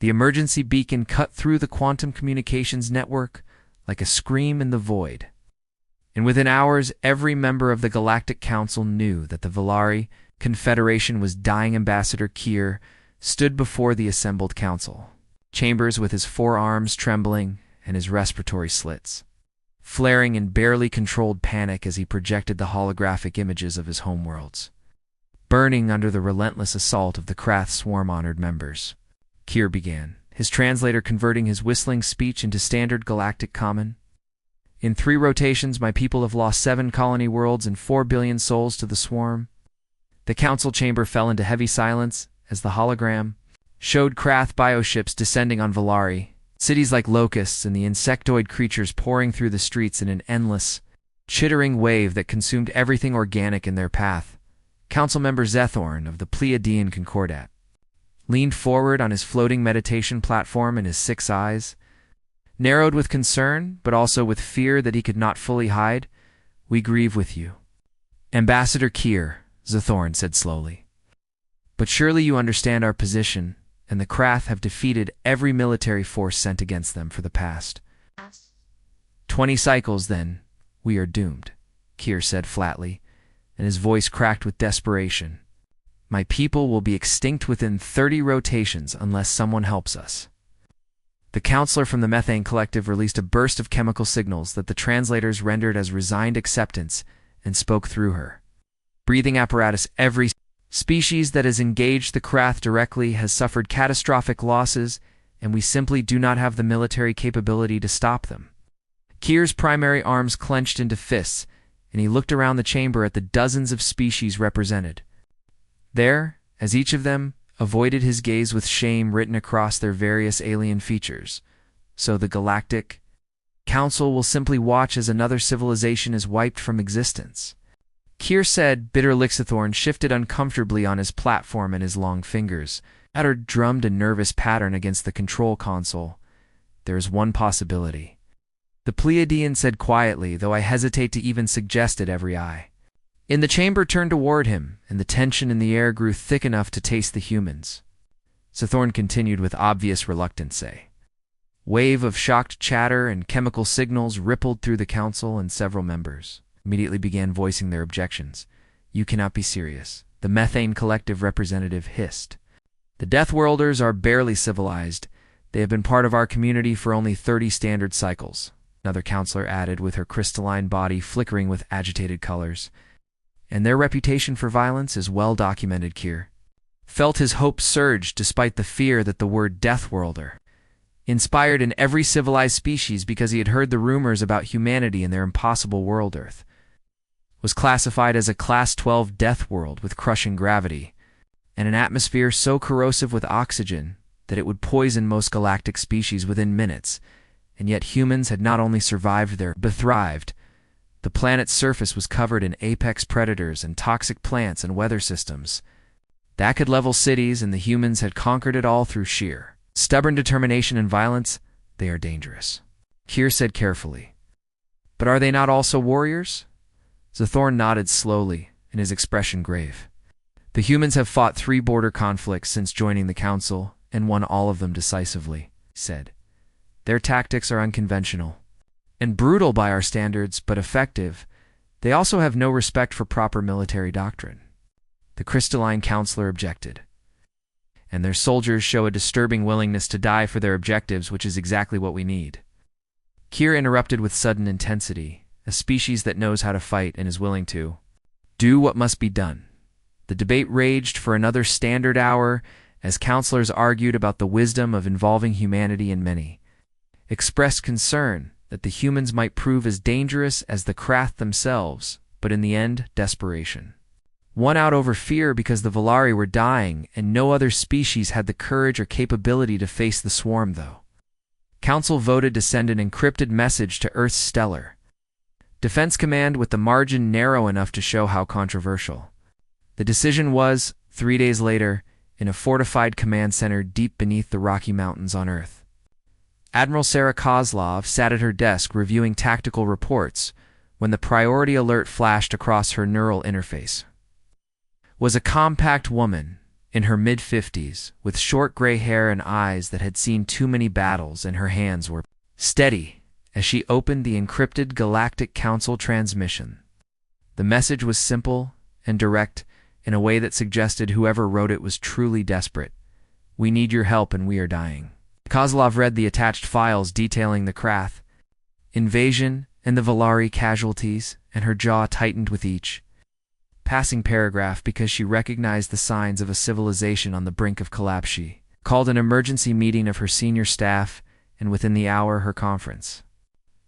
The emergency beacon cut through the quantum communications network like a scream in the void. And within hours, every member of the Galactic Council knew that the Valari Confederation was dying. Ambassador Kier stood before the assembled council, Chambers with his forearms trembling and his respiratory slits, flaring in barely controlled panic as he projected the holographic images of his homeworlds, burning under the relentless assault of the Krath swarm-honored members. Kier began, his translator converting his whistling speech into standard galactic common. In 3 rotations, my people have lost 7 colony worlds and 4 billion souls to the swarm. The council chamber fell into heavy silence as the hologram showed Krath bioships descending on Valari, cities like locusts and the insectoid creatures pouring through the streets in an endless, chittering wave that consumed everything organic in their path. Council member Zethorn of the Pleiadian Concordat leaned forward on his floating meditation platform, and his 6 eyes, narrowed with concern but also with fear that he could not fully hide. "We grieve with you, Ambassador Kier," Zethorn said slowly. "But surely you understand our position, and the Krath have defeated every military force sent against them for the past 20 cycles. Then we are doomed," Kier said flatly, and his voice cracked with desperation. "My people will be extinct within 30 rotations unless someone helps us." The counselor from the Methane Collective released a burst of chemical signals that the translators rendered as resigned acceptance and spoke through her. "Breathing apparatus. Every species that has engaged the Krath directly has suffered catastrophic losses, and we simply do not have the military capability to stop them." Kier's primary arms clenched into fists, and he looked around the chamber at the dozens of species represented. There, as each of them avoided his gaze with shame written across their various alien features, "So the Galactic Council will simply watch as another civilization is wiped from existence," Kier said. Bitter Lixithorn shifted uncomfortably on his platform, and his long fingers drummed a nervous pattern against the control console. "There is one possibility," the Pleiadian said quietly, "though I hesitate to even suggest it." Every eye in the chamber turned toward him, and the tension in the air grew thick enough to taste the humans. Zethorn continued with obvious reluctance. A wave of shocked chatter and chemical signals rippled through the council, and several members immediately began voicing their objections. "You cannot be serious," the Methane Collective representative hissed. "The Deathworlders are barely civilized. They have been part of our community for only 30 standard cycles," another counselor added, with her crystalline body flickering with agitated colors. "And their reputation for violence is well documented." Kier felt his hope surge despite the fear that the word Deathworlder inspired in every civilized species, because he had heard the rumors about humanity and their impossible world. Earth was classified as a Class 12 death world with crushing gravity and an atmosphere so corrosive with oxygen that it would poison most galactic species within minutes, and yet humans had not only survived there but thrived. The planet's surface was covered in apex predators and toxic plants and weather systems that could level cities, and the humans had conquered it all through sheer stubborn determination and violence. "They are dangerous," Kier said carefully. "But are they not also warriors?" Zethorn nodded slowly, and his expression grave. "The humans have fought 3 border conflicts since joining the council, and won all of them decisively," he said. "Their tactics are unconventional and brutal by our standards, but effective. They also have no respect for proper military doctrine," the crystalline counselor objected. "And their soldiers show a disturbing willingness to die for their objectives, which is exactly what we need." Kier interrupted with sudden intensity. "A species that knows how to fight and is willing to do what must be done." The debate raged for another standard hour as counselors argued about the wisdom of involving humanity, and many expressed concern that the humans might prove as dangerous as the Krath themselves, but in the end, desperation won out over fear, because the Valari were dying and no other species had the courage or capability to face the swarm. Though Council voted to send an encrypted message to Earth's Stellar Defense Command with the margin narrow enough to show how controversial the decision was. 3 days later, in a fortified command center deep beneath the Rocky Mountains on Earth, Admiral Sarah Kozlov sat at her desk reviewing tactical reports when the priority alert flashed across her neural interface. Was a compact woman in her mid-50s, with short gray hair and eyes that had seen too many battles, and her hands were steady as she opened the encrypted Galactic Council transmission. The message was simple and direct in a way that suggested whoever wrote it was truly desperate. "We need your help and we are dying." Kozlov read the attached files detailing the Krath invasion and the Volari casualties, and her jaw tightened with each passing paragraph because she recognized the signs of a civilization on the brink of collapse. She called an emergency meeting of her senior staff, and within the hour her conference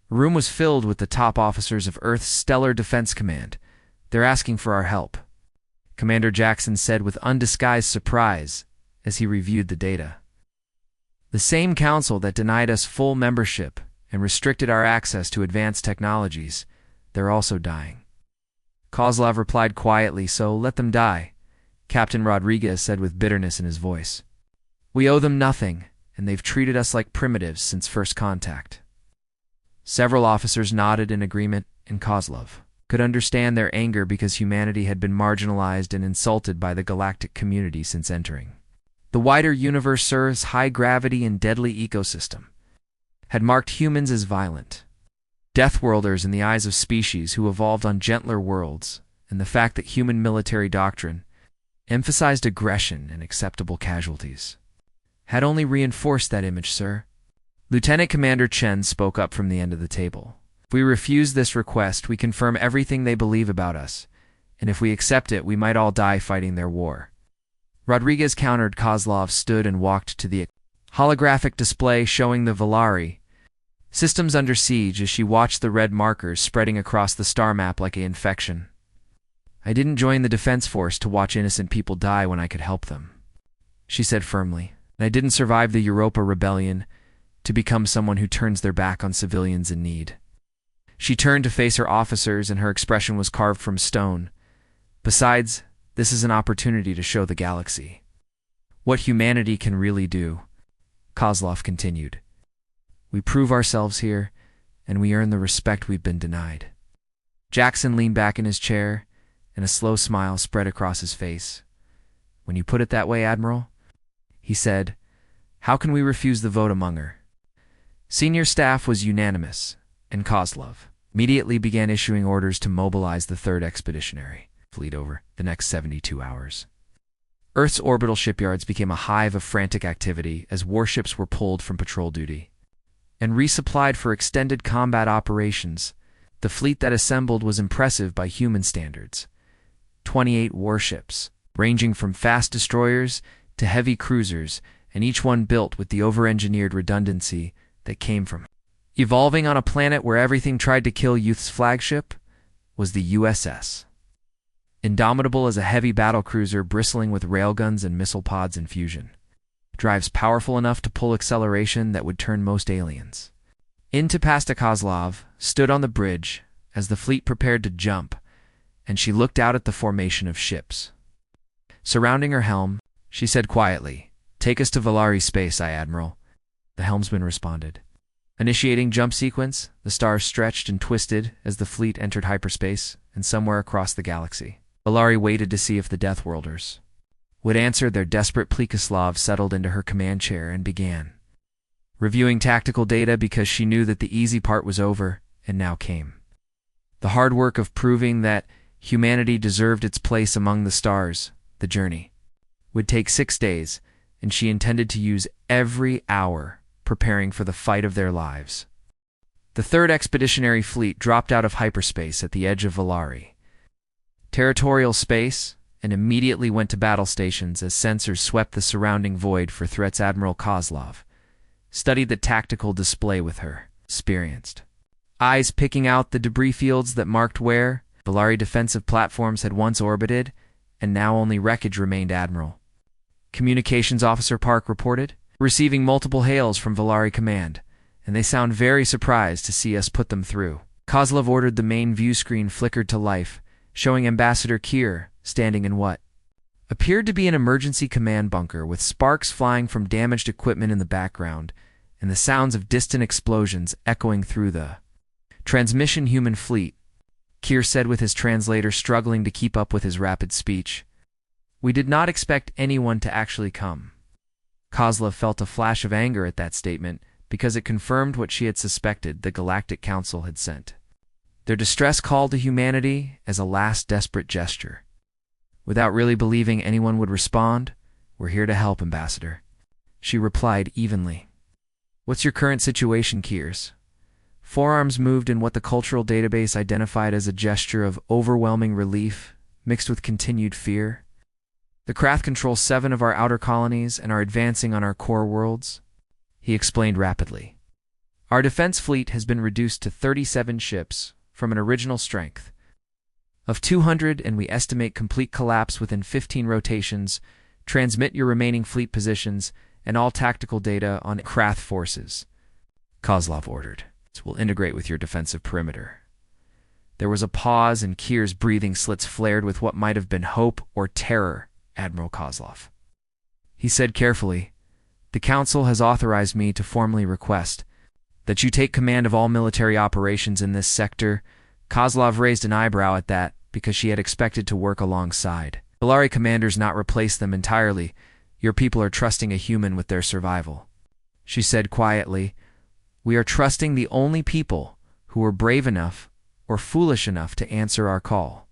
room was filled with the top officers of Earth's Stellar Defense Command. "They're asking for our help," Commander Jackson said with undisguised surprise as he reviewed the data. "The same council that denied us full membership and restricted our access to advanced technologies, they're also dying." Kozlov replied quietly, "So let them die," Captain Rodriguez said with bitterness in his voice. "We owe them nothing, and they've treated us like primitives since first contact." Several officers nodded in agreement, and Kozlov could understand their anger because humanity had been marginalized and insulted by the galactic community since entering. The wider universe, Earth's high gravity and deadly ecosystem had marked humans as violent Deathworlders in the eyes of species who evolved on gentler worlds, and the fact that human military doctrine emphasized aggression and acceptable casualties had only reinforced that image, sir. Lieutenant Commander Chen spoke up from the end of the table. "If we refuse this request, we confirm everything they believe about us, and if we accept it, we might all die fighting their war." Rodriguez countered. Kozlov stood and walked to the holographic display showing the Volari systems under siege as she watched the red markers spreading across the star map like an infection. "I didn't join the Defense Force to watch innocent people die when I could help them," she said firmly. "And I didn't survive the Europa Rebellion to become someone who turns their back on civilians in need." She turned to face her officers, and her expression was carved from stone. "Besides, this is an opportunity to show the galaxy what humanity can really do," Kozlov continued. "We prove ourselves here, and we earn the respect we've been denied." Jackson leaned back in his chair, and a slow smile spread across his face. "When you put it that way, Admiral," he said, "how can we refuse the vote among her?" Senior staff was unanimous, and Kozlov immediately began issuing orders to mobilize the 3rd Expeditionary Fleet over the next 72 hours. Earth's orbital shipyards became a hive of frantic activity as warships were pulled from patrol duty and resupplied for extended combat operations. The fleet that assembled was impressive by human standards. 28 warships, ranging from fast destroyers to heavy cruisers, and each one built with the over-engineered redundancy that came from evolving on a planet where everything tried to kill Youth's flagship was the USS. Indomitable as a heavy battlecruiser bristling with railguns and missile pods in fusion. Drives powerful enough to pull acceleration that would turn most aliens into pasta. Kozlov stood on the bridge as the fleet prepared to jump, and she looked out at the formation of ships surrounding her helm. She said quietly, "Take us to Volari space, Admiral." The helmsman responded. Initiating jump sequence, the stars stretched and twisted as the fleet entered hyperspace and somewhere across the galaxy. Volari waited to see if the Deathworlders would answer their desperate plea. Kozlov settled into her command chair and began reviewing tactical data because she knew that the easy part was over, and now came the hard work of proving that humanity deserved its place among the stars. The journey would take 6 days, and she intended to use every hour preparing for the fight of their lives. The 3rd Expeditionary Fleet dropped out of hyperspace at the edge of Volari territorial space and immediately went to battle stations as sensors swept the surrounding void for threats. Admiral Kozlov studied the tactical display with her experienced eyes, picking out the debris fields that marked where Volari defensive platforms had once orbited, and now only wreckage remained. "Admiral," Communications Officer Park reported, "receiving multiple hails from Volari Command, and they sound very surprised to see us put them through." Kozlov ordered. The main view screen flickered to life, showing Ambassador Kier standing in what appeared to be an emergency command bunker with sparks flying from damaged equipment in the background and the sounds of distant explosions echoing through the transmission. "Human fleet," Kier said with his translator struggling to keep up with his rapid speech. We did not expect anyone to actually come. Kozlov felt a flash of anger at that statement because it confirmed what she had suspected the Galactic Council had sent. Their distress call to humanity as a last desperate gesture. Without really believing anyone would respond, "We're here to help, Ambassador," she replied evenly. "What's your current situation, Kiers?" Forearms moved in what the cultural database identified as a gesture of overwhelming relief mixed with continued fear. "The Krath control 7 of our outer colonies and are advancing on our core worlds," he explained rapidly. "Our defense fleet has been reduced to 37 ships from an original strength of 200, and we estimate complete collapse within 15 rotations. Transmit your remaining fleet positions and all tactical data on Krath forces," Kozlov ordered. "This will integrate with your defensive perimeter." There was a pause, and Kier's breathing slits flared with what might have been hope or terror. "Admiral Kozlov," he said carefully, "the Council has authorized me to formally request that you take command of all military operations in this sector." Kozlov raised an eyebrow at that because she had expected to work alongside Valari commanders, not replace them entirely. "Your people are trusting a human with their survival," she said quietly. "We are trusting the only people who were brave enough or foolish enough to answer our call."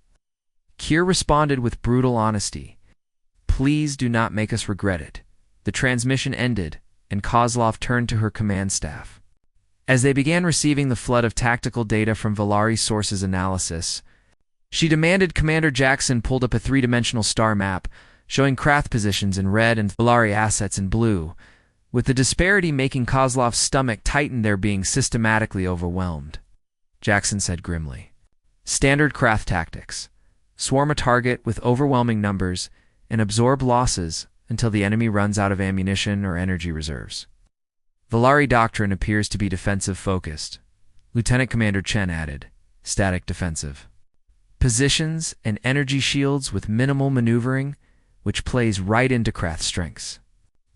Kier responded with brutal honesty. "Please do not make us regret it." The transmission ended, and Kozlov turned to her command staff. As they began receiving the flood of tactical data from Valari sources analysis, she demanded Commander Jackson pulled up a 3-dimensional star map showing Krath positions in red and Valari assets in blue, with the disparity making Kozlov's stomach tighten. "They're being systematically overwhelmed," Jackson said grimly. "Standard Krath tactics. Swarm a target with overwhelming numbers and absorb losses until the enemy runs out of ammunition or energy reserves. Valari doctrine appears to be defensive-focused," Lieutenant Commander Chen added. "Static defensive. Positions and energy shields with minimal maneuvering, which plays right into Krath's strengths,"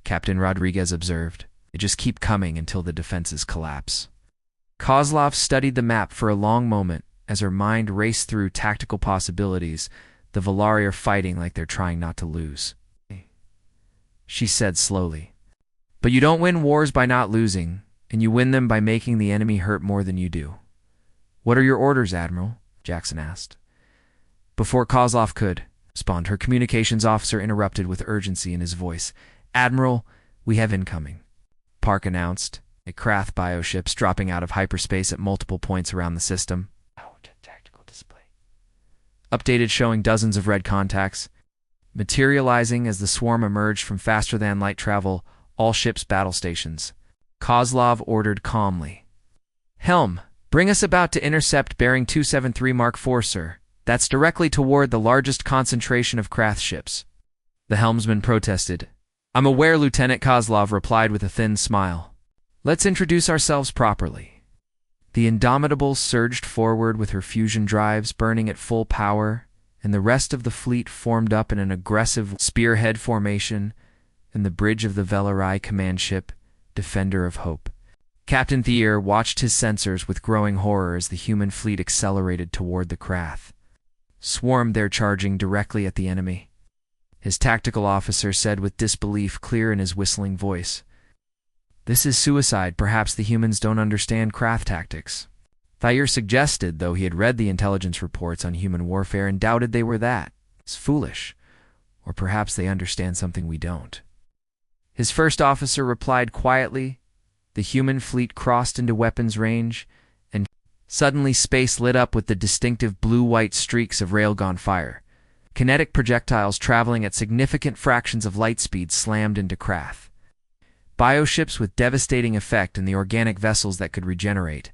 Captain Rodriguez observed. "They just keep coming until the defenses collapse." Kozlov studied the map for a long moment as her mind raced through tactical possibilities. "The Valari are fighting like they're trying not to lose," she said slowly. "But you don't win wars by not losing, and you win them by making the enemy hurt more than you do." "What are your orders, Admiral?" Jackson asked. Before Kozlov could respond, her communications officer interrupted with urgency in his voice. "Admiral, we have incoming," Park announced. A Krath bioships dropping out of hyperspace at multiple points around the system. Tactical display updated, showing dozens of red contacts, materializing as the swarm emerged from faster-than-light travel. "All ships battle stations," Kozlov ordered calmly. "Helm, bring us about to intercept bearing 273 Mark IV, sir. That's directly toward the largest concentration of Krath ships," the helmsman protested. "I'm aware," Lieutenant Kozlov replied with a thin smile. "Let's introduce ourselves properly." The Indomitable surged forward with her fusion drives burning at full power, and the rest of the fleet formed up in an aggressive spearhead formation in the bridge of the Valari command ship, Defender of Hope. Captain Thier watched his sensors with growing horror as the human fleet accelerated toward the Krath. Swarmed there, charging directly at the enemy. His tactical officer said with disbelief clear in his whistling voice, "This is suicide. Perhaps the humans don't understand Krath tactics." Thayer suggested, though he had read the intelligence reports on human warfare and doubted they were that. It's foolish. Or perhaps they understand something we don't. His first officer replied quietly. The human fleet crossed into weapons range, and suddenly space lit up with the distinctive blue-white streaks of railgun fire. Kinetic projectiles traveling at significant fractions of light speed slammed into Krath. Bioships with devastating effect and the organic vessels that could regenerate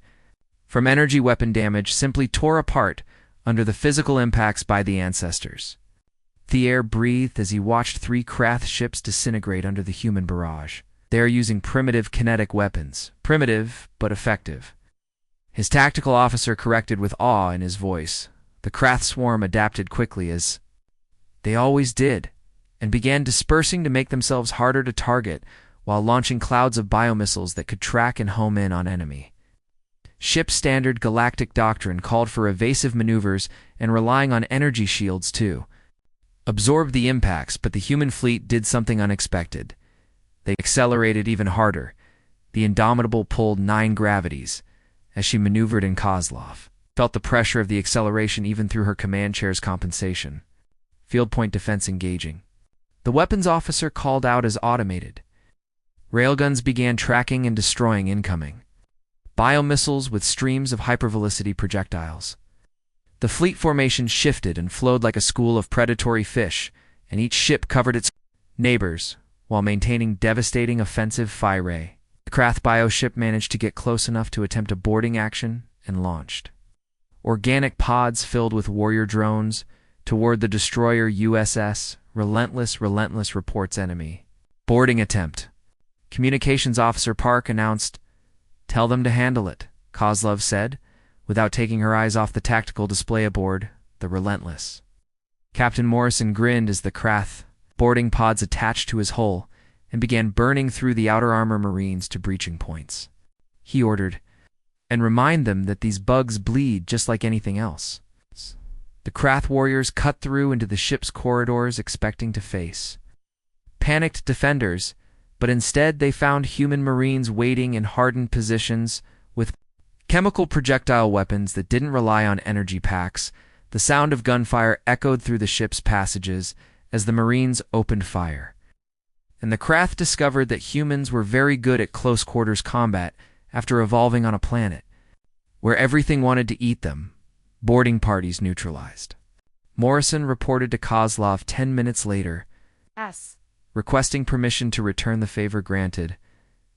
from energy weapon damage simply tore apart under the physical impacts by the ancestors. Thier breathed as he watched 3 Krath ships disintegrate under the human barrage. They are using primitive kinetic weapons. Primitive, but effective. His tactical officer corrected with awe in his voice. The Krath swarm adapted quickly, as they always did, and began dispersing to make themselves harder to target while launching clouds of biomissiles that could track and home in on enemy. Ship standard galactic doctrine called for evasive maneuvers and relying on energy shields too. absorbed the impacts, but the human fleet did something unexpected. They accelerated even harder. The Indomitable pulled 9 gravities as she maneuvered in Kozlov. Felt the pressure of the acceleration even through her command chair's compensation. Field point defense engaging. The weapons officer called out as automated. Railguns began tracking and destroying incoming biomissiles with streams of hypervelocity projectiles. The fleet formation shifted and flowed like a school of predatory fish, and each ship covered its neighbors while maintaining devastating offensive fire. The Krath bioship managed to get close enough to attempt a boarding action and launched organic pods filled with warrior drones toward the destroyer USS Relentless reports enemy. Boarding attempt. Communications Officer Park announced, "Tell them to handle it," Kozlov said, without taking her eyes off the tactical display aboard the Relentless. Captain Morrison grinned as the Krath boarding pods attached to his hull and began burning through the outer armor marines to breaching points. He ordered, "And remind them that these bugs bleed just like anything else." The Krath warriors cut through into the ship's corridors expecting to face panicked defenders, but instead they found human marines waiting in hardened positions with chemical projectile weapons that didn't rely on energy packs. The sound of gunfire echoed through the ship's passages as the marines opened fire. And the Krath discovered that humans were very good at close-quarters combat after evolving on a planet where everything wanted to eat them. Boarding parties neutralized. Morrison reported to Kozlov 10 minutes later, requesting permission to return the favor granted.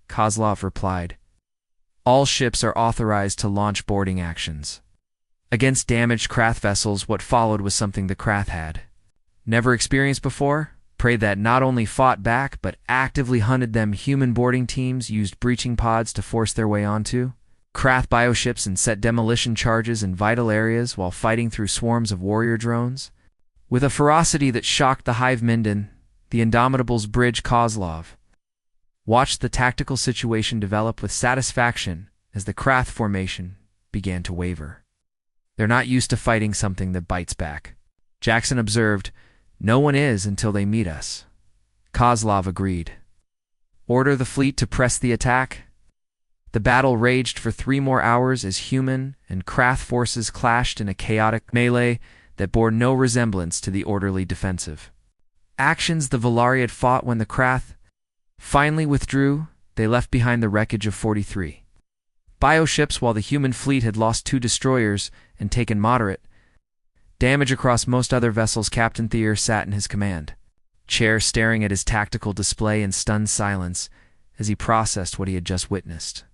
Kozlov replied, "All ships are authorized to launch boarding actions." Against damaged Krath vessels, what followed was something the Krath had never experienced before. Prey that not only fought back, but actively hunted them. Human boarding teams used breaching pods to force their way onto Krath bioships and set demolition charges in vital areas while fighting through swarms of warrior drones. With a ferocity that shocked the Hive Minden, the Indomitable's bridge Kozlov watched the tactical situation develop with satisfaction as the Krath formation began to waver. "They're not used to fighting something that bites back," Jackson observed. "No one is until they meet us." Kozlov agreed. "Order the fleet to press the attack." The battle raged for 3 more hours as human and Krath forces clashed in a chaotic melee that bore no resemblance to the orderly defensive actions the Volari had fought. When the Krath finally withdrew, they left behind the wreckage of 43 bioships, while the human fleet had lost 2 destroyers and taken moderate damage across most other vessels. Captain Thier sat in his command chair, staring at his tactical display in stunned silence as he processed what he had just witnessed.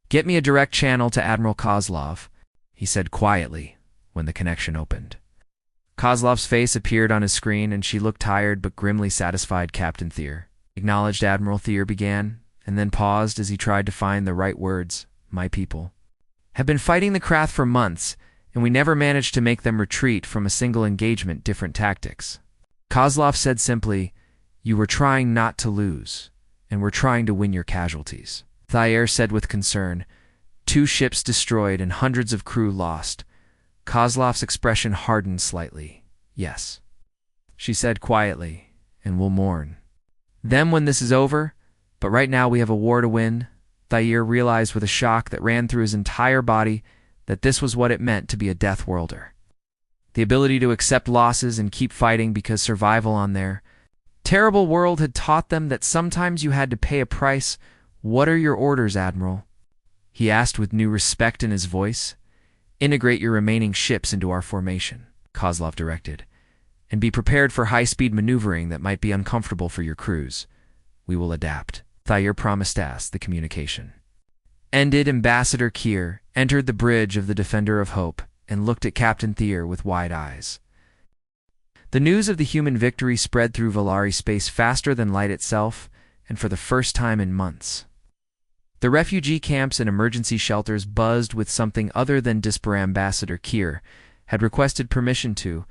"Get me a direct channel to Admiral Kozlov," he said quietly when the connection opened. Kozlov's face appeared on his screen, and she looked tired but grimly satisfied. Captain Thier acknowledged. Admiral Thier began, and then paused as he tried to find the right words. "My people have been fighting the Krath for months, and we never managed to make them retreat from a single engagement. Different tactics." Kozlov said simply, "You were trying not to lose, and we're trying to win your casualties." Thayer said with concern, 2 ships destroyed and hundreds of crew lost." Kozlov's expression hardened slightly. "Yes," she said quietly, "and we'll mourn them when this is over, but right now we have a war to win." Thayer realized with a shock that ran through his entire body that this was what it meant to be a Deathworlder. The ability to accept losses and keep fighting because survival on their terrible world had taught them that sometimes you had to pay a price. "What are your orders, Admiral?" he asked with new respect in his voice. "Integrate your remaining ships into our formation," Kozlov directed, "and be prepared for high-speed maneuvering that might be uncomfortable for your crews. We will adapt." Thayer promised. As the communication ended, Ambassador Kier entered the bridge of the Defender of Hope and looked at Captain Thier with wide eyes. The news of the human victory spread through Volari space faster than light itself, and for the first time in months. The refugee camps and emergency shelters buzzed with something other than disparate. Ambassador Kier had requested permission to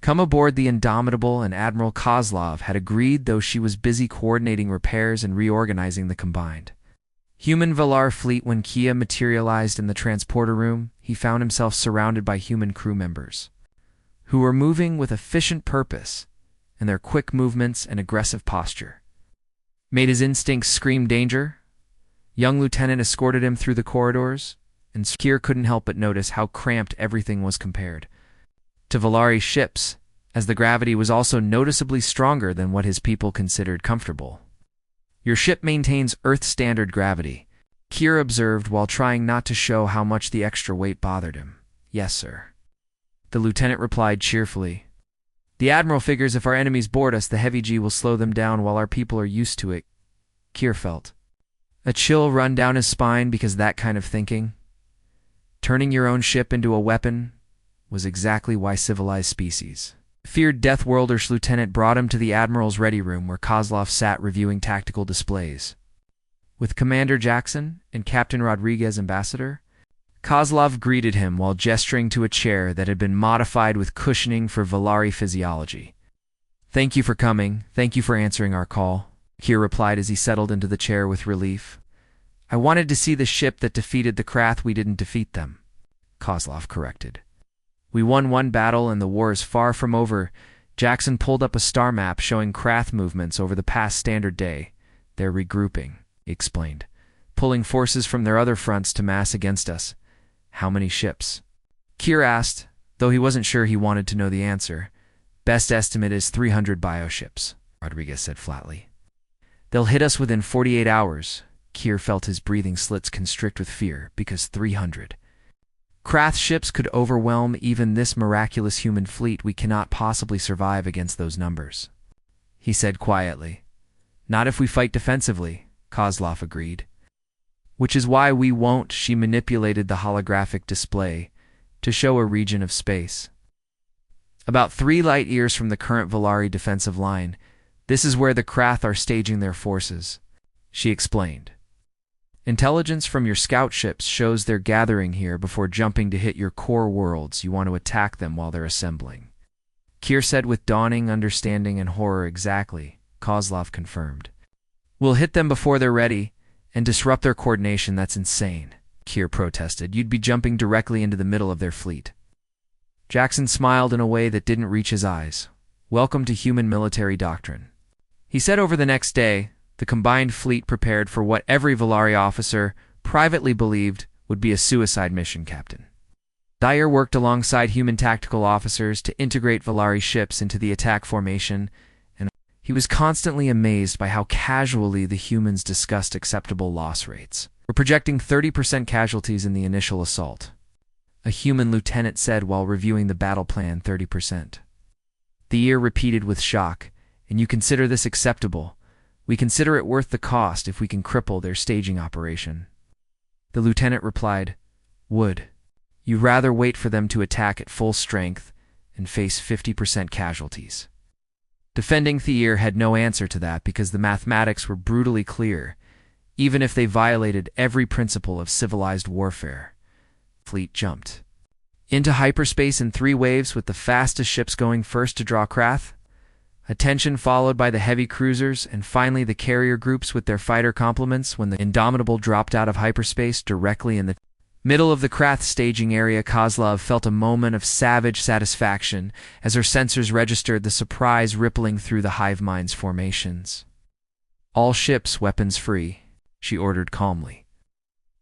come aboard the Indomitable, and Admiral Kozlov had agreed, though she was busy coordinating repairs and reorganizing the combined human Valar fleet. When Kia materialized in the transporter room, he found himself surrounded by human crew members who were moving with efficient purpose and their quick movements and aggressive posture made his instincts scream danger. Young Lieutenant escorted him through the corridors, and Kier couldn't help but notice how cramped everything was compared to Valari's ships, as the gravity was also noticeably stronger than what his people considered comfortable. "Your ship maintains Earth-standard gravity," Kier observed while trying not to show how much the extra weight bothered him. "Yes, sir," the lieutenant replied cheerfully. "The Admiral figures if our enemies board us, the heavy G will slow them down while our people are used to it." Kier felt a chill run down his spine because that kind of thinking, turning your own ship into a weapon, was exactly why civilized species feared Deathworlder's lieutenant brought him to the Admiral's ready room where Kozlov sat reviewing tactical displays. With Commander Jackson and Captain Rodriguez ambassador, Kozlov greeted him while gesturing to a chair that had been modified with cushioning for Valari physiology. "Thank you for coming. Thank you for answering our call," Kier replied as he settled into the chair with relief. "I wanted to see the ship that defeated the Krath. We didn't defeat them," Kozlov corrected. "We won one battle and the war is far from over." Jackson pulled up a star map showing Krath movements over the past standard day. "They're regrouping," he explained, "pulling forces from their other fronts to mass against us." "How many ships?" Kier asked, though he wasn't sure he wanted to know the answer. "Best estimate is 300 bioships," Rodriguez said flatly. "They'll hit us within 48 hours. Kier felt his breathing slits constrict with fear because 300 Krath ships could overwhelm even this miraculous human fleet. "We cannot possibly survive against those numbers," he said quietly. "Not if we fight defensively," Kozlov agreed. "Which is why we won't." She manipulated the holographic display to show a region of space about 3 light-years from the current Valari defensive line. "This is where the Krath are staging their forces," she explained. "Intelligence from your scout ships shows they're gathering here before jumping to hit your core worlds. You want to attack them while they're assembling," Kier said with dawning understanding and horror. "Exactly," Kozlov confirmed. "We'll hit them before they're ready and disrupt their coordination." "That's insane," Kier protested. "You'd be jumping directly into the middle of their fleet." Jackson smiled in a way that didn't reach his eyes. "Welcome to human military doctrine," he said. Over the next day, the combined fleet prepared for what every Valari officer privately believed would be a suicide mission. Captain Dyer worked alongside human tactical officers to integrate Valari ships into the attack formation, and he was constantly amazed by how casually the humans discussed acceptable loss rates. "We're projecting 30% casualties in the initial assault," a human lieutenant said while reviewing the battle plan. 30%. The ear repeated with shock. "And you consider this acceptable?" "We consider it worth the cost if we can cripple their staging operation," the lieutenant replied. "Would you rather wait for them to attack at full strength and face 50% casualties?" Defending Thier had no answer to that because the mathematics were brutally clear, even if they violated every principle of civilized warfare. Fleet jumped into hyperspace in 3 waves, with the fastest ships going first to draw Krath. Attention followed by the heavy cruisers, and finally the carrier groups with their fighter complements. When the Indomitable dropped out of hyperspace directly in the middle of the Krath staging area, Kozlov felt a moment of savage satisfaction as her sensors registered the surprise rippling through the hive mind's formations. "All ships weapons free," she ordered calmly.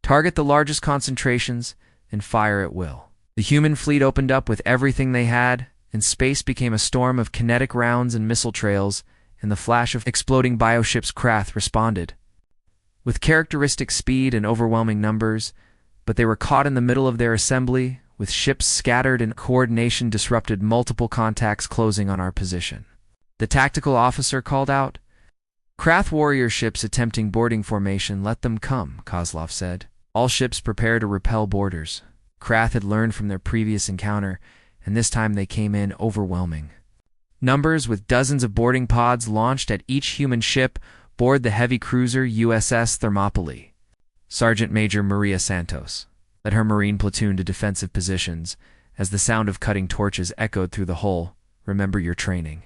"Target the largest concentrations and fire at will." The human fleet opened up with everything they had, and space became a storm of kinetic rounds and missile trails, and the flash of exploding bioships. Krath responded with characteristic speed and overwhelming numbers, but they were caught in the middle of their assembly, with ships scattered and coordination disrupted. "Multiple contacts closing on our position," the tactical officer called out. "Krath warrior ships attempting boarding formation." "Let them come," Kozlov said. "All ships prepare to repel boarders." Krath had learned from their previous encounter, and this time they came in overwhelming numbers, with dozens of boarding pods launched at each human ship. Board the heavy cruiser USS Thermopylae. Sergeant Major Maria Santos led her Marine platoon to defensive positions as the sound of cutting torches echoed through the hull. "Remember your training,"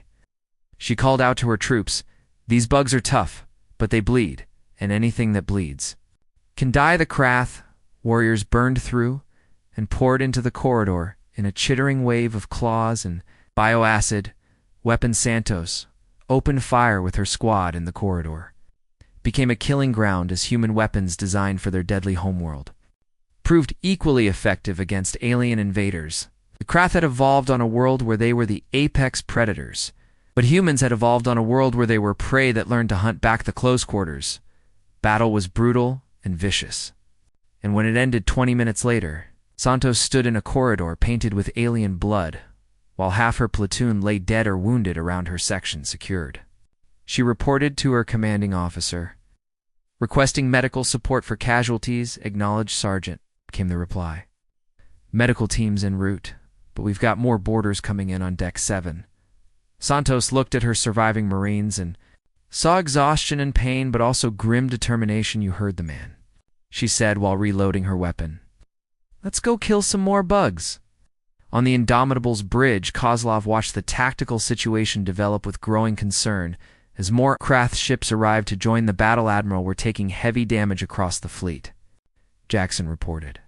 she called out to her troops. "These bugs are tough, but they bleed, and anything that bleeds can die." The Krath warriors burned through and poured into the corridor in a chittering wave of claws and bioacid, Weapon Santos opened fire with her squad in the corridor. Became a killing ground as human weapons designed for their deadly homeworld. Proved equally effective against alien invaders. The Krath had evolved on a world where they were the apex predators, but humans had evolved on a world where they were prey that learned to hunt back the close quarters. Battle was brutal and vicious. And when it ended 20 minutes later, Santos stood in a corridor painted with alien blood, while half her platoon lay dead or wounded around her section secured. She reported to her commanding officer. Requesting medical support for casualties, acknowledged Sergeant, came the reply. Medical teams en route, but we've got more boarders coming in on Deck 7. Santos looked at her surviving Marines and saw exhaustion and pain, but also grim determination. You heard the man, she said while reloading her weapon. Let's go kill some more bugs. On the Indomitable's bridge, Kozlov watched the tactical situation develop with growing concern. As more Krath ships arrived to join the battle, Admiral were taking heavy damage across the fleet. Jackson reported.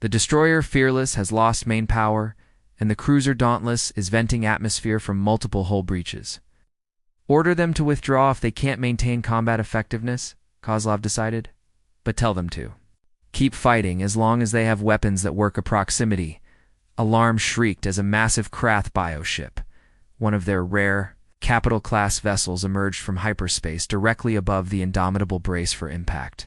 The destroyer Fearless has lost main power, and the cruiser Dauntless is venting atmosphere from multiple hull breaches. Order them to withdraw if they can't maintain combat effectiveness, Kozlov decided, but tell them to. Keep fighting as long as they have weapons that work a proximity. Alarm shrieked as a massive Krath bioship, one of their rare, capital-class vessels, emerged from hyperspace directly above the Indomitable brace for impact.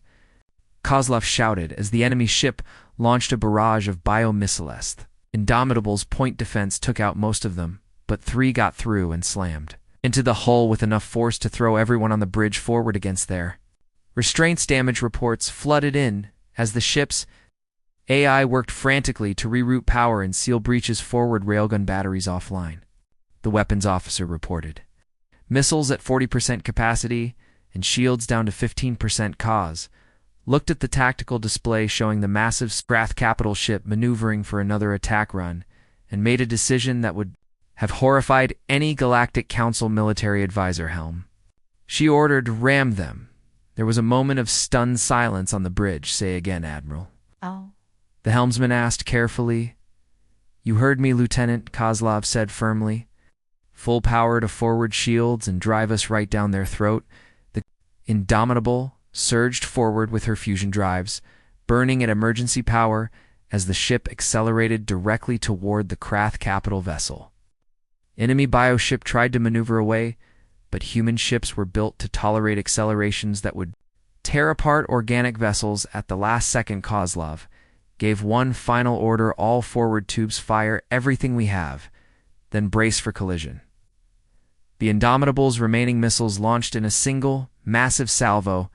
Kozlov shouted as the enemy ship launched a barrage of biomissiles. Indomitable's point defense took out most of them, but 3 got through and slammed into the hull with enough force to throw everyone on the bridge forward against their restraints. Damage reports flooded in as the ship's AI worked frantically to reroute power and seal breaches. Forward railgun batteries offline, the weapons officer reported. Missiles at 40% capacity and shields down to 15%. Cause looked at the tactical display showing the massive Sprath capital ship maneuvering for another attack run and made a decision that would have horrified any Galactic Council military advisor. Helm, she ordered, ram them. There was a moment of stunned silence on the bridge. Say again, Admiral. Oh. The helmsman asked carefully. You heard me, Lieutenant, Kozlov said firmly. Full power to forward shields and drive us right down their throat. The Indomitable surged forward with her fusion drives, burning at emergency power as the ship accelerated directly toward the Krath capital vessel. Enemy bioship tried to maneuver away, but human ships were built to tolerate accelerations that would tear apart organic vessels. At the last second, Kozlov gave one final order: all forward tubes fire everything we have, then brace for collision. The Indomitable's remaining missiles launched in a single, massive salvo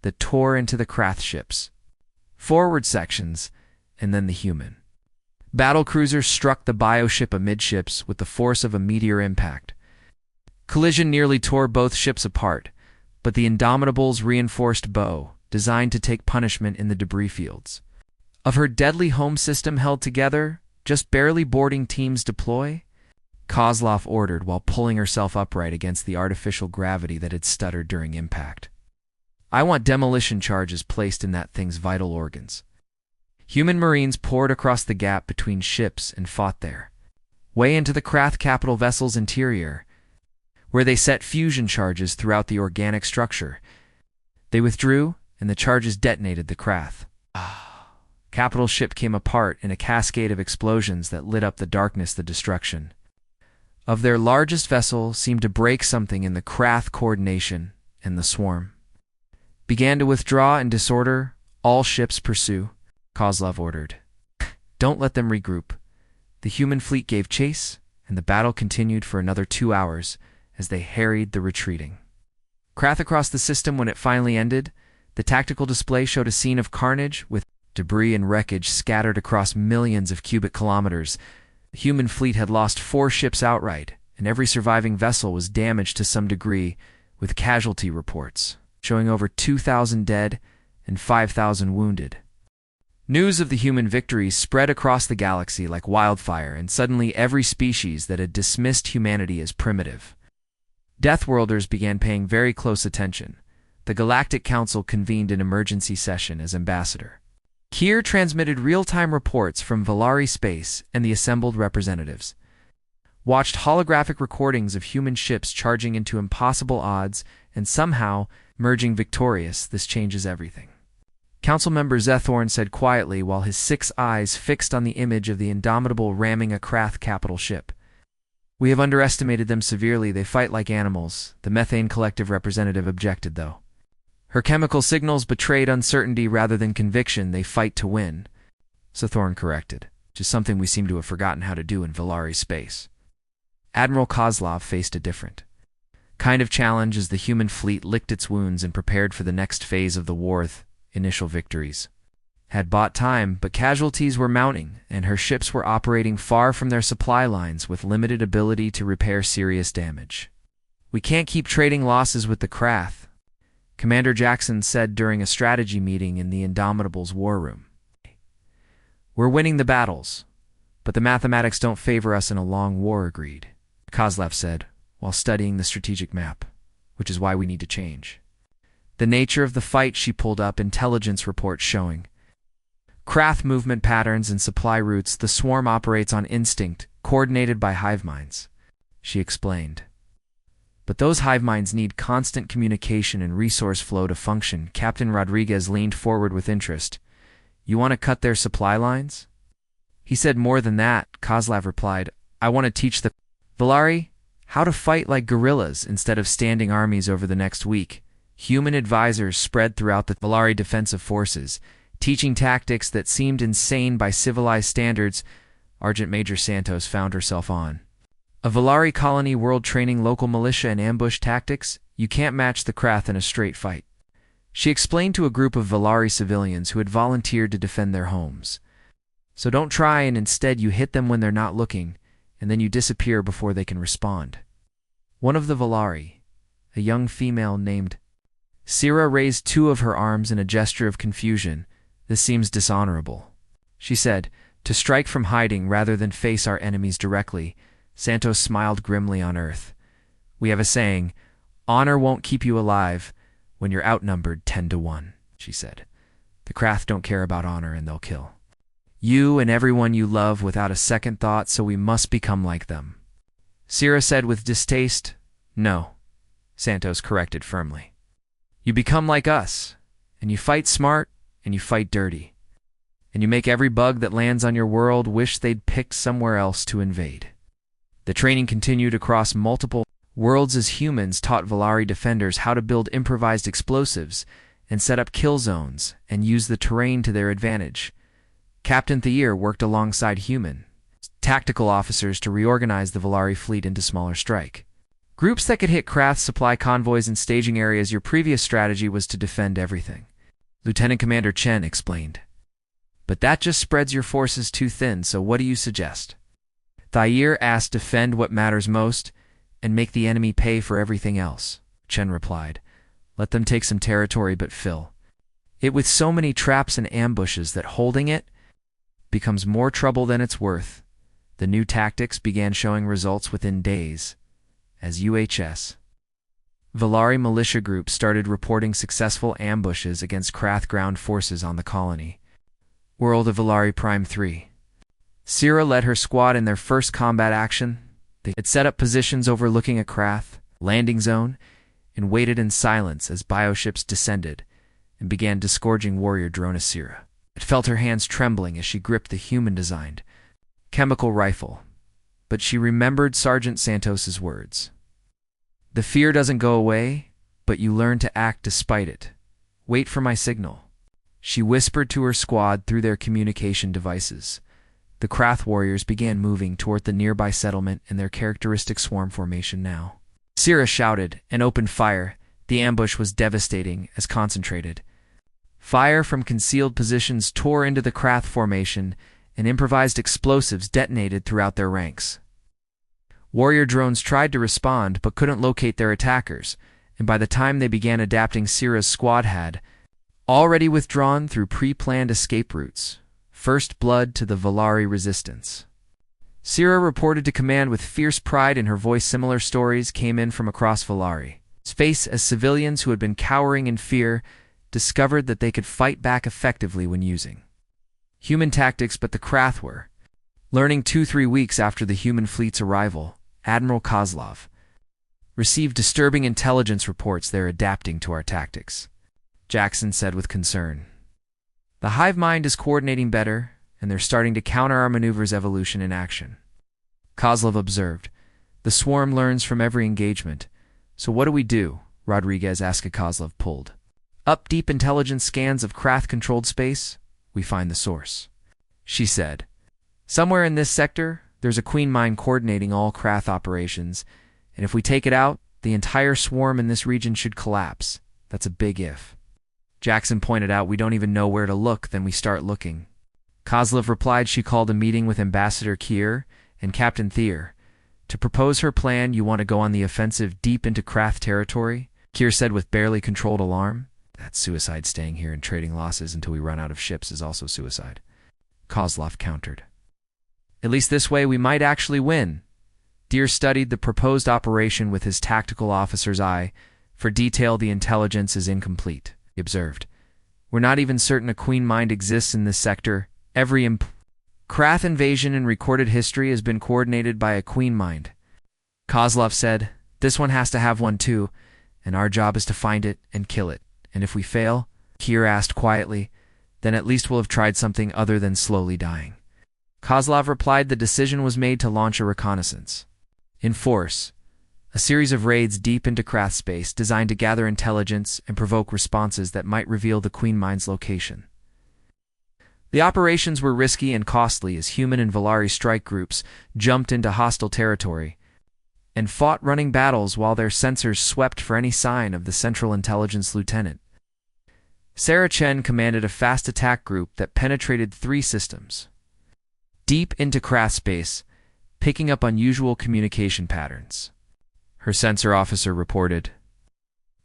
that tore into the Krath ships' forward sections, and then the human battlecruiser struck the bioship amidships with the force of a meteor impact. Collision nearly tore both ships apart, but the Indomitable's reinforced bow, designed to take punishment in the debris fields of her deadly home system, held together, just barely. Boarding teams deploy, Kozlov ordered while pulling herself upright against the artificial gravity that had stuttered during impact. I want demolition charges placed in that thing's vital organs. Human Marines poured across the gap between ships and fought there, way into the Krath capital vessel's interior, where they set fusion charges throughout the organic structure. They withdrew, and the charges detonated the Krath. Capital ship came apart in a cascade of explosions that lit up the darkness. The destruction of their largest vessel seemed to break something in the Krath coordination, and the swarm began to withdraw in disorder. All ships pursue, Kozlov ordered. Don't let them regroup. The human fleet gave chase, and the battle continued for another 2 hours as they harried the retreating Krath across the system. When it finally ended, the tactical display showed a scene of carnage with debris and wreckage scattered across millions of cubic kilometers. The human fleet had lost 4 ships outright, and every surviving vessel was damaged to some degree, with casualty reports showing over 2,000 dead and 5,000 wounded. News of the human victories spread across the galaxy like wildfire, and suddenly every species that had dismissed humanity as primitive. Deathworlders began paying very close attention. The Galactic Council convened an emergency session as ambassador. Kier transmitted real-time reports from Valari space and the assembled representatives. watched holographic recordings of human ships charging into impossible odds and somehow merging victorious. This changes everything. Council member Zethorn said quietly while his 6 eyes fixed on the image of the Indomitable ramming a Krath capital ship. We have underestimated them severely. They fight like animals, the Methane Collective representative objected, though. Her chemical signals betrayed uncertainty rather than conviction. They fight to win, Zethorn corrected, which is something we seem to have forgotten how to do in Valari space. Admiral Kozlov faced a different kind of challenge as the human fleet licked its wounds and prepared for the next phase of the war. Initial victories had bought time, but casualties were mounting, and her ships were operating far from their supply lines with limited ability to repair serious damage. We can't keep trading losses with the Krath, Commander Jackson said during a strategy meeting in the Indomitable's war room. We're winning the battles, but the mathematics don't favor us in a long war, agreed, Kozlov said, while studying the strategic map, which is why we need to change the nature of the fight. She pulled up intelligence reports showing Krath movement patterns and supply routes. The swarm operates on instinct, coordinated by hive minds, she explained. But those hive minds need constant communication and resource flow to function. Captain Rodriguez leaned forward with interest. You want to cut their supply lines? He said more than that, Kozlov replied. I want to teach the Valari how to fight like guerrillas instead of standing armies over the next week. Human advisors spread throughout the Valari defensive forces, teaching tactics that seemed insane by civilized standards. Sergeant Major Santos found herself on a Valari colony world training local militia and ambush tactics. You can't match the Krath in a straight fight, she explained to a group of Valari civilians who had volunteered to defend their homes. So don't try, and instead you hit them when they're not looking, and then you disappear before they can respond. One of the Valari, a young female named Sira, raised 2 of her arms in a gesture of confusion. This seems dishonorable, she said, to strike from hiding rather than face our enemies directly. Santos smiled grimly on Earth. We have a saying, honor won't keep you alive when you're outnumbered 10-1, she said. The Krath don't care about honor, and they'll kill you and everyone you love without a second thought, so we must become like them. Sira said with distaste. No, Santos corrected firmly. You become like us, and you fight smart, and you fight dirty, and you make every bug that lands on your world wish they'd picked somewhere else to invade. The training continued across multiple worlds as humans taught Valari defenders how to build improvised explosives and set up kill zones and use the terrain to their advantage. Captain Thayer worked alongside human tactical officers to reorganize the Valari fleet into smaller strike groups that could hit Krath supply convoys and staging areas. Your previous strategy was to defend everything, Lieutenant Commander Chen explained. But that just spreads your forces too thin, so what do you suggest? Thayer asked. Defend what matters most and make the enemy pay for everything else, Chen replied. Let them take some territory, but fill it with so many traps and ambushes that holding it becomes more trouble than it's worth. The new tactics began showing results within days, as UHS Valari militia groups started reporting successful ambushes against Krath ground forces on the colony. World of Valari Prime 3. Sira led her squad in their first combat action. They had set up positions overlooking a Krath landing zone and waited in silence as bioships descended and began disgorging warrior drone Sira. It felt her hands trembling as she gripped the human-designed chemical rifle, but she remembered Sergeant Santos's words. The fear doesn't go away, but you learn to act despite it. Wait for my signal, she whispered to her squad through their communication devices. The Krath warriors began moving toward the nearby settlement in their characteristic swarm formation now. Sira shouted and opened fire. The ambush was devastating as concentrated fire from concealed positions tore into the Krath formation, and improvised explosives detonated throughout their ranks. Warrior drones tried to respond but couldn't locate their attackers, and by the time they began adapting, Sira's squad had already withdrawn through pre-planned escape routes. First blood to the Valari resistance. Sira reported to command with fierce pride in her voice. Similar stories came in from across Valari space as civilians who had been cowering in fear discovered that they could fight back effectively when using human tactics, but the Krath were learning 2-3 weeks after the human fleet's arrival. Admiral Kozlov. Received disturbing intelligence reports they're adapting to our tactics, Jackson said with concern. The hive mind is coordinating better, and they're starting to counter our maneuvers evolution in action. Kozlov observed. The swarm learns from every engagement. So what do we do? Rodriguez asked. Kozlov pulled up deep intelligence scans of Krath-controlled space. We find the source, she said. Somewhere in this sector, there's a queen mind coordinating all Krath operations, and if we take it out, the entire swarm in this region should collapse. That's a big if. Jackson pointed out, we don't even know where to look, then we start looking. Kozlov replied she called a meeting with Ambassador Kier and Captain Thier to propose her plan. You want to go on the offensive deep into Krath territory? Kier said with barely controlled alarm. That's suicide. Staying here and trading losses until we run out of ships is also suicide, Kozlov countered. At least this way we might actually win. Deer studied the proposed operation with his tactical officer's eye. For detail, the intelligence is incomplete, he observed. We're not even certain a queen mind exists in this sector. Every Krath invasion in recorded history has been coordinated by a queen mind, Kozlov said. This one has to have one too, and our job is to find it and kill it. And if we fail, Kier asked quietly, then at least we'll have tried something other than slowly dying. Kozlov replied the decision was made to launch a reconnaissance in force, a series of raids deep into Krath space designed to gather intelligence and provoke responses that might reveal the queen mind's location. The operations were risky and costly as human and Volari strike groups jumped into hostile territory and fought running battles while their sensors swept for any sign of the Central Intelligence Lieutenant. Sarah Chen commanded a fast attack group that penetrated 3 systems deep into Krath space, picking up unusual communication patterns. Her sensor officer reported,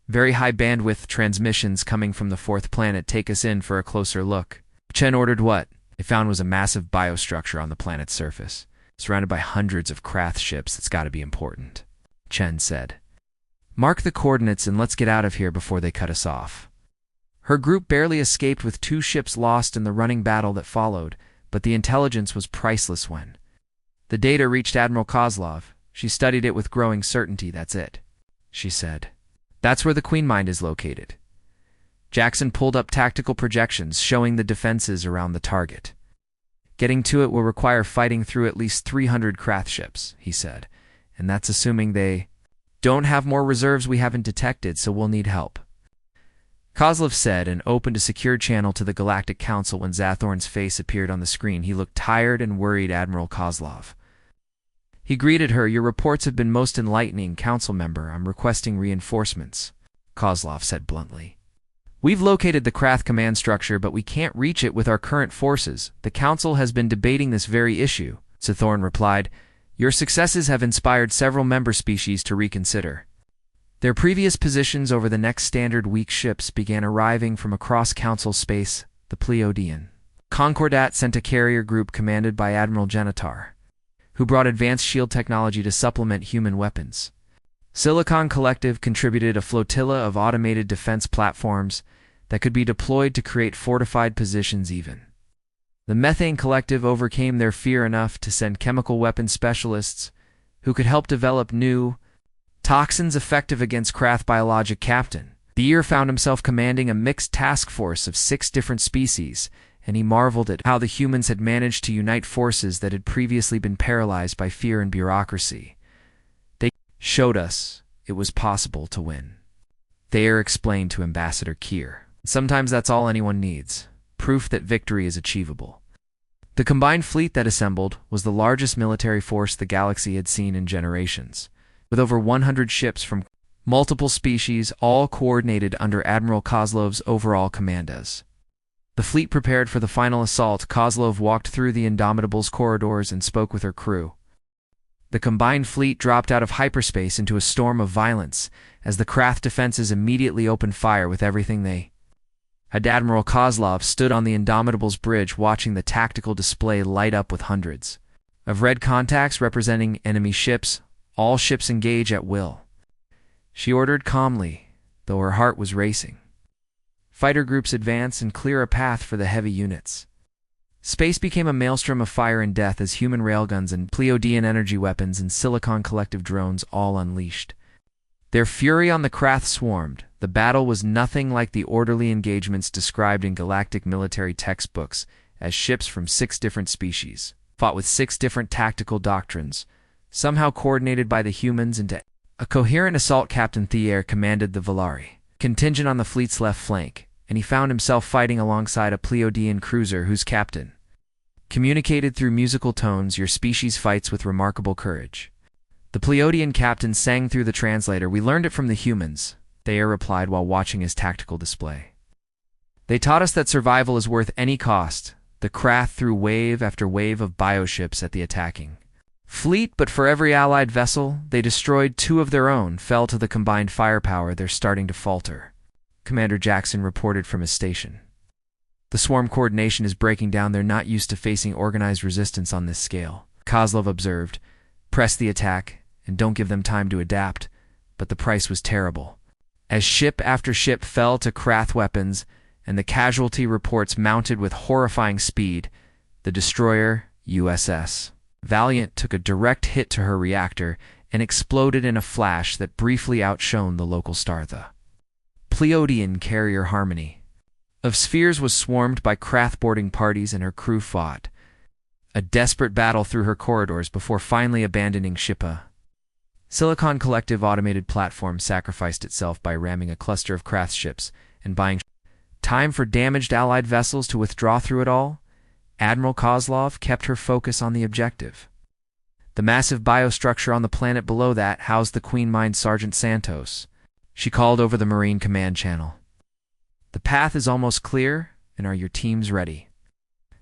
very high bandwidth transmissions coming from the 4th planet. Take us in for a closer look. Chen ordered. What they found was a massive biostructure on the planet's surface, surrounded by hundreds of Krath ships. It's got to be important, Chen said. Mark the coordinates and let's get out of here before they cut us off. Her group barely escaped with 2 ships lost in the running battle that followed, but the intelligence was priceless when the data reached Admiral Kozlov. She studied it with growing certainty. That's it, she said. That's where the queen mind is located. Jackson pulled up tactical projections showing the defenses around the target. Getting to it will require fighting through at least 300 Krath ships, he said, and that's assuming they don't have more reserves we haven't detected, so we'll need help. Kozlov said and opened a secure channel to the Galactic Council. When Zathorn's face appeared on the screen, he looked tired and worried. Admiral Kozlov. He greeted her. Your reports have been most enlightening, Council member. I'm requesting reinforcements, Kozlov said bluntly. We've located the Krath command structure, but we can't reach it with our current forces. The Council has been debating this very issue, Zathorn replied. Your successes have inspired several member species to reconsider their previous positions. Over the next standard weak ships began arriving from across Council space. The Pleiadian Concordat sent a carrier group commanded by Admiral Genitar, who brought advanced shield technology to supplement human weapons. Silicon Collective contributed a flotilla of automated defense platforms that could be deployed to create fortified positions. Even the Methane Collective overcame their fear enough to send chemical weapons specialists who could help develop new toxins effective against Krath. Biologic Captain Thier found himself commanding a mixed task force of 6 different species, and he marveled at how the humans had managed to unite forces that had previously been paralyzed by fear and bureaucracy. They showed us it was possible to win, Thayer explained to Ambassador Kier. Sometimes that's all anyone needs, proof that victory is achievable. The combined fleet that assembled was the largest military force the galaxy had seen in generations, with over 100 ships from multiple species, all coordinated under Admiral Kozlov's overall command. As the fleet prepared for the final assault, Kozlov walked through the Indomitable's corridors and spoke with her crew. The combined fleet dropped out of hyperspace into a storm of violence as the Krath defenses immediately opened fire with everything they had. Admiral Kozlov stood on the Indomitable's bridge watching the tactical display light up with hundreds of red contacts representing enemy ships. All ships engage at will, she ordered calmly, though her heart was racing. Fighter groups advance and clear a path for the heavy units. Space became a maelstrom of fire and death as human railguns and Pleiadian energy weapons and Silicon Collective drones all unleashed. Their fury on the Krath swarmed. The battle was nothing like the orderly engagements described in galactic military textbooks, as ships from 6 different species fought with 6 different tactical doctrines, somehow coordinated by the humans into a coherent assault. Captain Thier commanded the Valari contingent on the fleet's left flank, and he found himself fighting alongside a Pleiadian cruiser whose captain communicated through musical tones, "Your species fights with remarkable courage." The Pleiadian captain sang through the translator, "We learned it from the humans," Thayer replied while watching his tactical display. "They taught us that survival is worth any cost." The Krath threw wave after wave of bioships at the attacking fleet, but for every allied vessel they destroyed, 2 of their own fell to the combined firepower. "They're starting to falter," Commander Jackson reported from his station. "The swarm coordination is breaking down. They're not used to facing organized resistance on this scale," Kozlov observed. "Press the attack, and don't give them time to adapt." But the price was terrible, as ship after ship fell to Krath weapons, and the casualty reports mounted with horrifying speed. The destroyer, USS Valiant, took a direct hit to her reactor and exploded in a flash that briefly outshone the local star. The Pleiadian carrier Harmony of Spheres was swarmed by Krath boarding parties, and her crew fought a desperate battle through her corridors before finally abandoning Shippa. Silicon Collective automated platform sacrificed itself by ramming a cluster of Krath ships and buying time for damaged Allied vessels to withdraw through it all. Admiral Kozlov kept her focus on the objective. The massive biostructure on the planet below that housed the Queen Mind Sergeant Santos. She called over the Marine Command channel. "The path is almost clear, and are your teams ready?"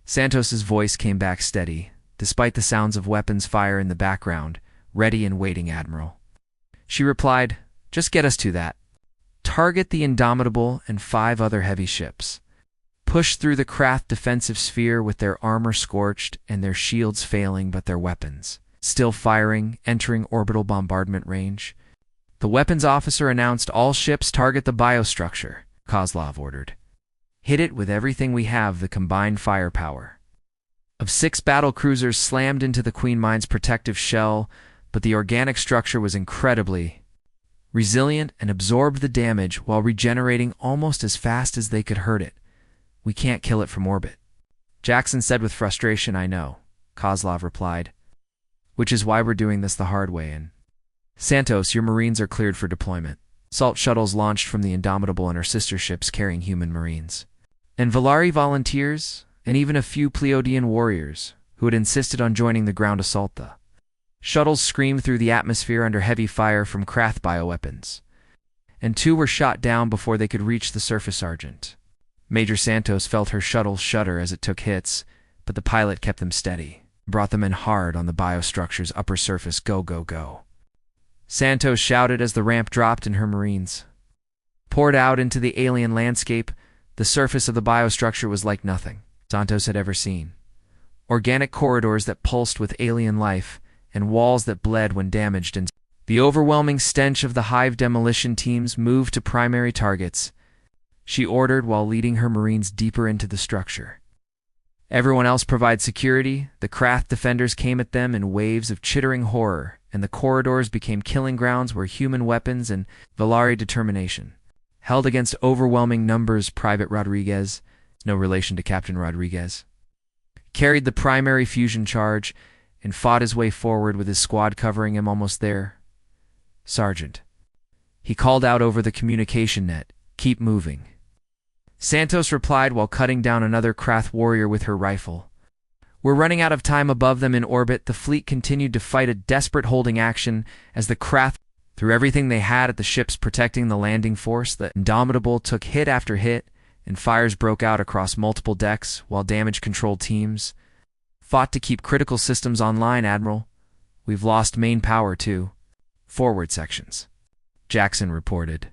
Santos's voice came back steady, despite the sounds of weapons fire in the background. "Ready and waiting, Admiral." She replied, "Just get us to that. Target the Indomitable and 5 other heavy ships. Push through the Krath defensive sphere with their armor scorched and their shields failing but their weapons still firing, entering orbital bombardment range." The weapons officer announced, "All ships target the biostructure," Kozlov ordered. "Hit it with everything we have." The combined firepower of 6 battle cruisers slammed into the Queen Mind's protective shell, but the organic structure was incredibly resilient and absorbed the damage while regenerating almost as fast as they could hurt it. "We can't kill it from orbit," Jackson said with frustration. "I know," Kozlov replied. "Which is why we're doing this the hard way." And Santos, your Marines are cleared for deployment. Assault shuttles launched from the Indomitable and her sister ships carrying human Marines and Valari volunteers, and even a few Pleiadian warriors who had insisted on joining the ground assault. The shuttles screamed through the atmosphere under heavy fire from Krath bioweapons, and 2 were shot down before they could reach the surface. Sergeant Major Santos felt her shuttle shudder as it took hits, but the pilot kept them steady, brought them in hard on the biostructure's upper surface. "Go, go, go," Santos shouted as the ramp dropped and her Marines poured out into the alien landscape. The surface of the biostructure was like nothing Santos had ever seen. Organic corridors that pulsed with alien life, and walls that bled when damaged, and the overwhelming stench of the hive. Demolition teams moved to primary targets, she ordered while leading her Marines deeper into the structure. "Everyone else provide security." The Krath defenders came at them in waves of chittering horror, and the corridors became killing grounds where human weapons and Valari determination held against overwhelming numbers. Private Rodriguez, no relation to Captain Rodriguez, carried the primary fusion charge and fought his way forward with his squad covering him. "Almost there, Sergeant," he called out over the communication net. "Keep moving," Santos replied while cutting down another Krath warrior with her rifle. "We're running out of time." Above them in orbit, the fleet continued to fight a desperate holding action as the Krath threw everything they had at the ships protecting the landing force. The Indomitable took hit after hit, and fires broke out across multiple decks while damage control teams fought to keep critical systems online. "Admiral, we've lost main power too. Forward sections," Jackson reported.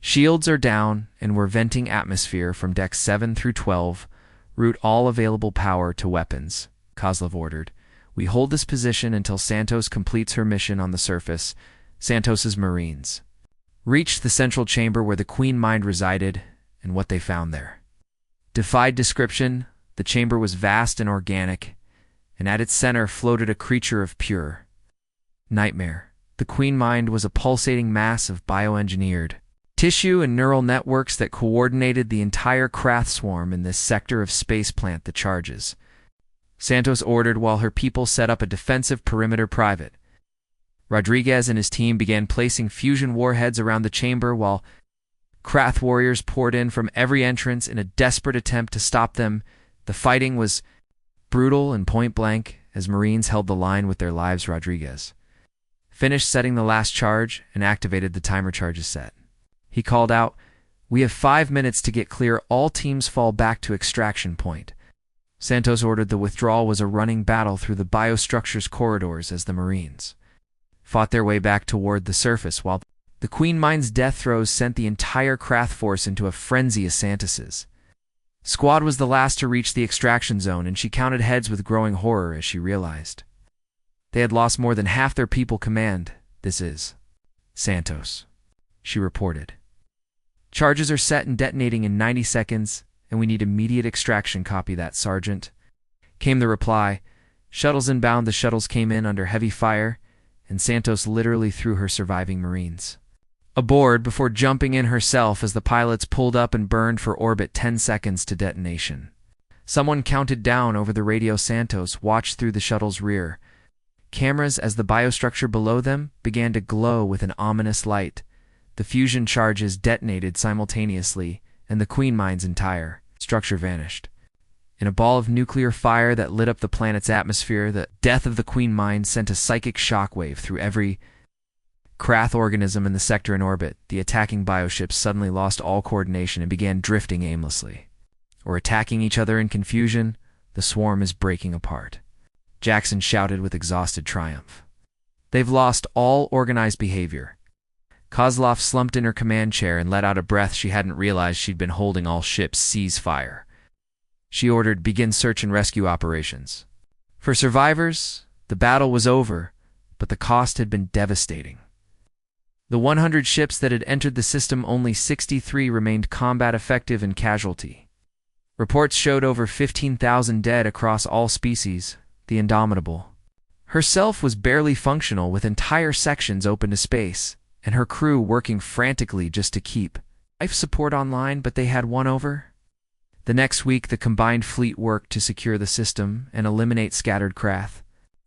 "Shields are down, and we're venting atmosphere from decks 7 through 12. Route all available power to weapons," Kozlov ordered. "We hold this position until Santos completes her mission on the surface." Santos's Marines reached the central chamber where the Queen Mind resided, and what they found there defied description. The chamber was vast and organic, and at its center floated a creature of pure nightmare. The Queen Mind was a pulsating mass of bioengineered tissue and neural networks that coordinated the entire Krath swarm in this sector of space plant the charges. Santos ordered while her people set up a defensive perimeter private. Rodriguez and his team began placing fusion warheads around the chamber while Krath warriors poured in from every entrance in a desperate attempt to stop them. The fighting was brutal and point-blank as Marines held the line with their lives. Rodriguez finished setting the last charge and activated the timer charges set. He called out, "We have 5 minutes to get clear. All teams fall back to extraction point." Santos ordered the withdrawal was a running battle through the biostructure's corridors as the Marines fought their way back toward the surface while the Queen Mind's death throes sent the entire Krath force into a frenzy of Santos's. Squad was the last to reach the extraction zone, and she counted heads with growing horror as she realized they had lost more than half their people command. "This is Santos," she reported. "Charges are set and detonating in 90 seconds, and we need immediate extraction. Copy that, Sergeant," came the reply. Shuttles inbound. The shuttles came in under heavy fire, and Santos literally threw her surviving Marines aboard before jumping in herself as the pilots pulled up and burned for orbit. 10 seconds to detonation. Someone counted down over the radio. Santos watched through the shuttle's rear cameras as the biostructure below them began to glow with an ominous light. The fusion charges detonated simultaneously, and the Queen Mind's entire structure vanished in a ball of nuclear fire that lit up the planet's atmosphere. The death of the Queen Mind sent a psychic shockwave through every Krath organism in the sector in orbit. The attacking bioships suddenly lost all coordination and began drifting aimlessly, or attacking each other in confusion. The swarm is breaking apart, Jackson shouted with exhausted triumph. "They've lost all organized behavior." Kozlov slumped in her command chair and let out a breath. She hadn't realized she'd been holding all ships. "Cease fire." She ordered, "Begin search and rescue operations." For survivors, the battle was over, but the cost had been devastating. The 100 ships that had entered the system, only 63 remained combat effective and casualty. Reports showed over 15,000 dead across all species. The Indomitable herself was barely functional, with entire sections open to space, and her crew working frantically just to keep life support online, but they had won over. The next week, the combined fleet worked to secure the system and eliminate scattered Krath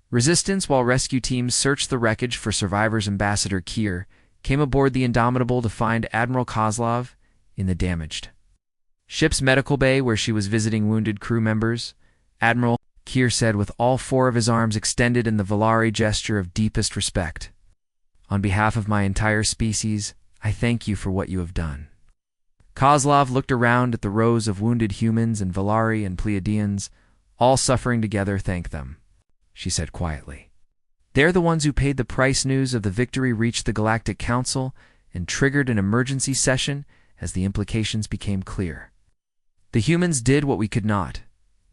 resistance while rescue teams searched the wreckage for survivors. Ambassador Kier came aboard the Indomitable to find Admiral Kozlov in the damaged ship's medical bay where she was visiting wounded crew members. "Admiral," Kier said with all 4 of his arms extended in the Valari gesture of deepest respect, "on behalf of my entire species, I thank you for what you have done." Kozlov looked around at the rows of wounded humans and Valari and Pleiadians, all suffering together. "Thank them," she said quietly. "They're the ones who paid the price." News of the victory reached the Galactic Council and triggered an emergency session as the implications became clear. "The humans did what we could not,"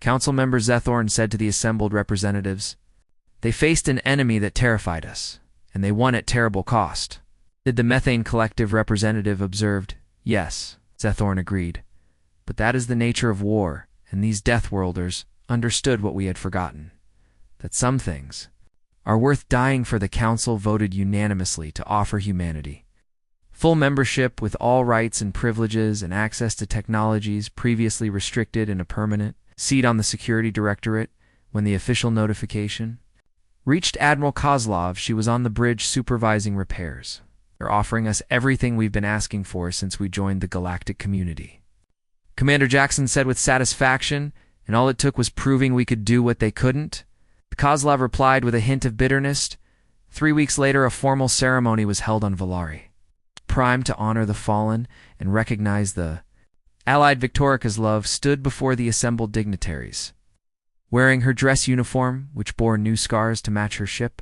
Council member Zethorn said to the assembled representatives. "They faced an enemy that terrified us, and they won at terrible cost." "Did the Methane Collective?" representative observed. "Yes," Zethorn agreed. "But that is the nature of war, and these Deathworlders understood what we had forgotten, that some things are worth dying for." The Council voted unanimously to offer humanity full membership with all rights and privileges and access to technologies previously restricted and a permanent seat on the Security Directorate. When the official notification reached Admiral Kozlov, she was on the bridge supervising repairs. "They're offering us everything we've been asking for since we joined the galactic community," Commander Jackson said with satisfaction, "and all it took was proving we could do what they couldn't." Kozlov replied with a hint of bitterness. 3 weeks later, a formal ceremony was held on Valari Prime to honor the fallen and recognize the Allied Victoria. Kozlov stood before the assembled dignitaries, wearing her dress uniform, which bore new scars to match her ship.